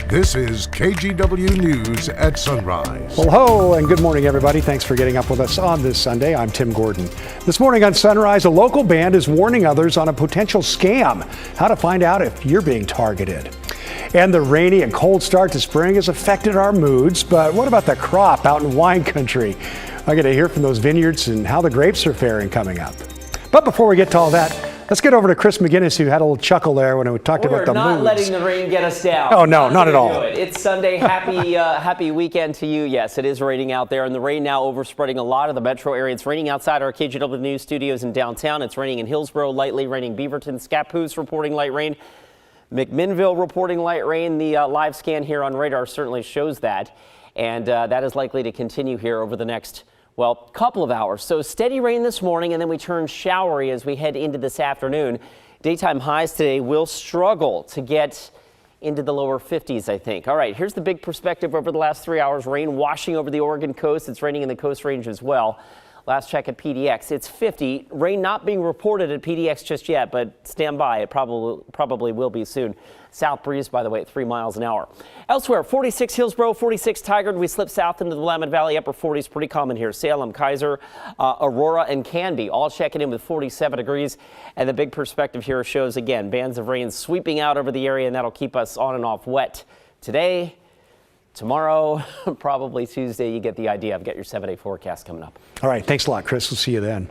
This is KGW News at Sunrise. Well, hello and good morning, everybody. Thanks for getting up with us on this Sunday. I'm Tim Gordon. This morning on Sunrise, a local band is warning others on a potential scam. How to find out if you're being targeted. And the rainy and cold start to spring has affected our moods, but what about the crop out in wine country? I get to hear from those vineyards and how the grapes are faring coming up. But before we get to all that, let's get over to Chris McGinnis, who had a little chuckle there when we talked about the moods. We're not letting the rain get us down. Oh, no, not at all. It's Sunday. Happy weekend to you. Yes, it is raining out there, and the rain now overspreading a lot of the metro area. It's raining outside our KGW News studios in downtown. It's raining in Hillsborough, lightly raining Beaverton. Scappoose reporting light rain. McMinnville reporting light rain. The live scan here on radar certainly shows that, and that is likely to continue here over the next couple of hours. So steady rain this morning, and then we turn showery as we head into this afternoon. Daytime highs today will struggle to get into the lower 50s, I think. All right, here's the big perspective over the last 3 hours. Rain washing over the Oregon coast. It's raining in the Coast Range as well. Last check at PDX, it's 50. Rain not being reported at PDX just yet, but stand by. It probably will be soon. South breeze, by the way, at 3 miles an hour. Elsewhere, 46 Hillsborough, 46 Tigard. We slip south into the Willamette Valley, upper 40s, pretty common here. Salem, Kaiser, Aurora, and Canby, all checking in with 47 degrees. And the big perspective here shows, again, bands of rain sweeping out over the area, and that'll keep us on and off wet today. Tomorrow, probably Tuesday, you get the idea. I've got your 7-day forecast coming up. All right, thanks a lot, Chris. We'll see you then.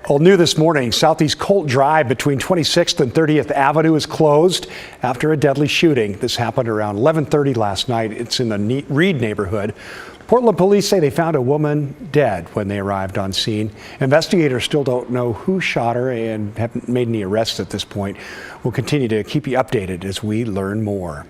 Well, new this morning, Southeast Colt Drive between 26th and 30th Avenue is closed after a deadly shooting. This happened around 11:30 last night. It's in the Reed neighborhood. Portland police say they found a woman dead when they arrived on scene. Investigators still don't know who shot her and haven't made any arrests at this point. We'll continue to keep you updated as we learn more.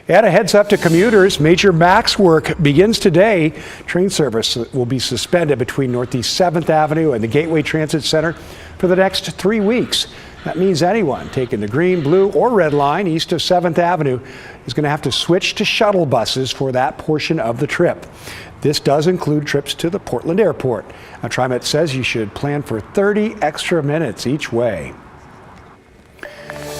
And a heads up to commuters, major MAX work begins today. Train service will be suspended between Northeast 7th Avenue and the Gateway Transit Center for the next 3 weeks. That means anyone taking the green, blue, or red line east of 7th Avenue is going to have to switch to shuttle buses for that portion of the trip. This does include trips to the Portland Airport. Now, TriMet says you should plan for 30 extra minutes each way.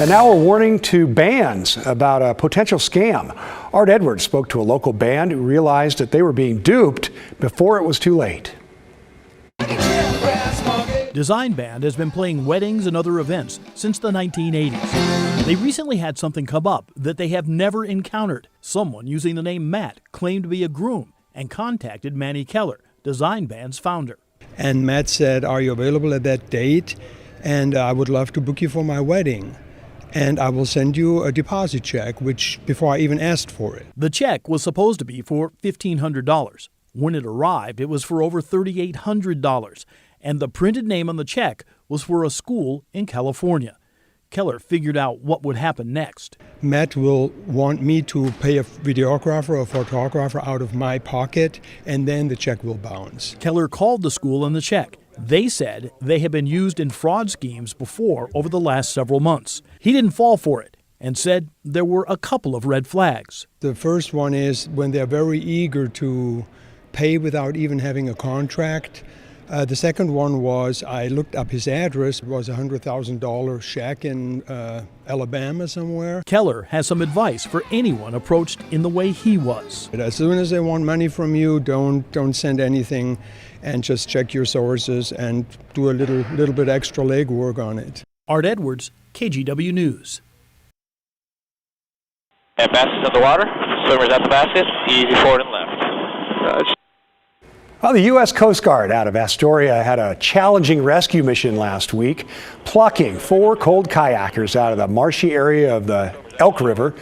And now a warning to bands about a potential scam. Art Edwards spoke to a local band who realized that they were being duped before it was too late. Design Band has been playing weddings and other events since the 1980s. They recently had something come up that they have never encountered. Someone using the name Matt claimed to be a groom and contacted Manny Keller, Design Band's founder. And Matt said, "Are you available at that date? And I would love to book you for my wedding. And I will send you a deposit check," which before I even asked for it. The check was supposed to be for $1,500. When it arrived, it was for over $3,800. And the printed name on the check was for a school in California. Keller figured out what would happen next. Matt will want me to pay a videographer or photographer out of my pocket, and then the check will bounce. Keller called the school on the check. They said they had been used in fraud schemes before over the last several months. He didn't fall for it and said there were a couple of red flags. The first one is when they're very eager to pay without even having a contract. The second one was I looked up his address. It was a $100,000 shack in Alabama somewhere. Keller has some advice for anyone approached in the way he was. As soon as they want money from you, don't send anything, and just check your sources and do a little bit extra legwork on it. Art Edwards, KGW News. And baskets in the water. Swimmers at the basket. Easy forward and left. Well, the U.S. Coast Guard out of Astoria had a challenging rescue mission last week, plucking 4 cold kayakers out of the marshy area of the Elk River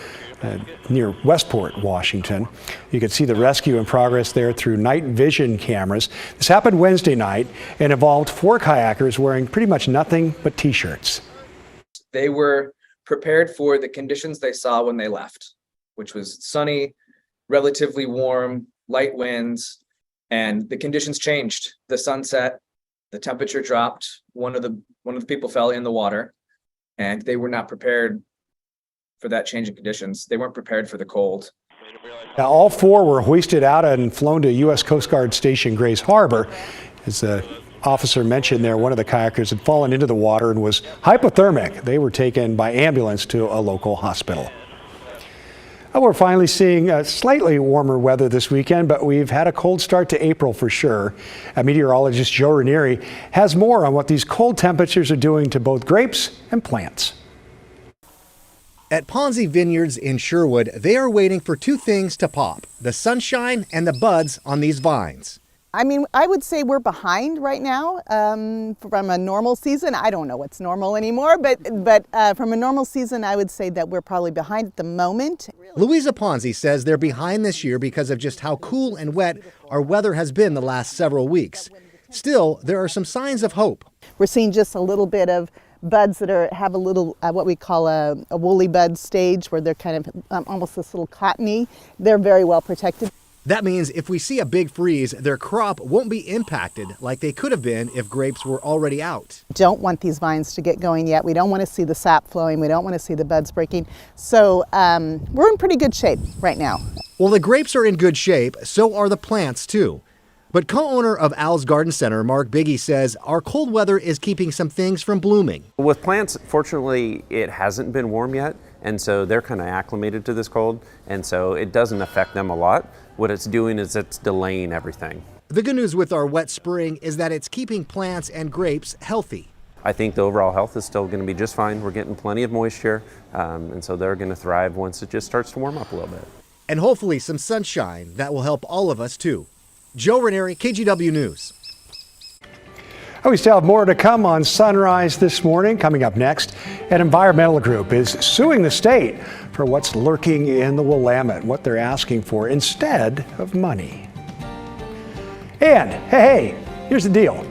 near Westport, Washington. You could see the rescue in progress there through night vision cameras. This happened Wednesday night and involved 4 kayakers wearing pretty much nothing but T-shirts. They were prepared for the conditions they saw when they left, which was sunny, relatively warm, light winds. And the conditions changed. The sun set, the temperature dropped. One of the people fell in the water, and they were not prepared for that change in conditions. They weren't prepared for the cold. Now, all 4 were hoisted out and flown to U.S. Coast Guard Station Grays Harbor. As the officer mentioned there, one of the kayakers had fallen into the water and was hypothermic. They were taken by ambulance to a local hospital. Well, we're finally seeing slightly warmer weather this weekend, but we've had a cold start to April for sure. Meteorologist Joe Ranieri has more on what these cold temperatures are doing to both grapes and plants. At Ponzi Vineyards in Sherwood, they are waiting for two things to pop: the sunshine and the buds on these vines. I mean, I would say we're behind right now from a normal season. I don't know what's normal anymore, but from a normal season, I would say that we're probably behind at the moment. Louisa Ponzi says they're behind this year because of just how cool and wet our weather has been the last several weeks. Still, there are some signs of hope. We're seeing just a little bit of buds that have a little, what we call a woolly bud stage, where they're kind of almost this little cottony. They're very well protected. That means if we see a big freeze, their crop won't be impacted like they could have been if grapes were already out. Don't want these vines to get going yet. We don't want to see the sap flowing. We don't want to see the buds breaking. So we're in pretty good shape right now. Well, the grapes are in good shape, so are the plants too. But co-owner of Al's Garden Center, Mark Biggie, says our cold weather is keeping some things from blooming. With plants, fortunately, it hasn't been warm yet, and so they're kind of acclimated to this cold, and so it doesn't affect them a lot. What it's doing is it's delaying everything. The good news with our wet spring is that it's keeping plants and grapes healthy. I think the overall health is still going to be just fine. We're getting plenty of moisture, and so they're going to thrive once it just starts to warm up a little bit. And hopefully some sunshine that will help all of us too. Joe Ranieri, KGW News. We still have more to come on Sunrise this morning. Coming up next, an environmental group is suing the state for what's lurking in the Willamette, what they're asking for instead of money. And hey, here's the deal.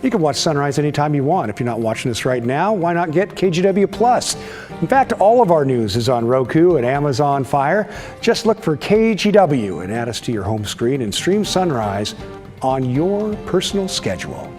You can watch Sunrise anytime you want. If you're not watching us right now, why not get KGW Plus? In fact, all of our news is on Roku and Amazon Fire. Just look for KGW and add us to your home screen and stream Sunrise on your personal schedule.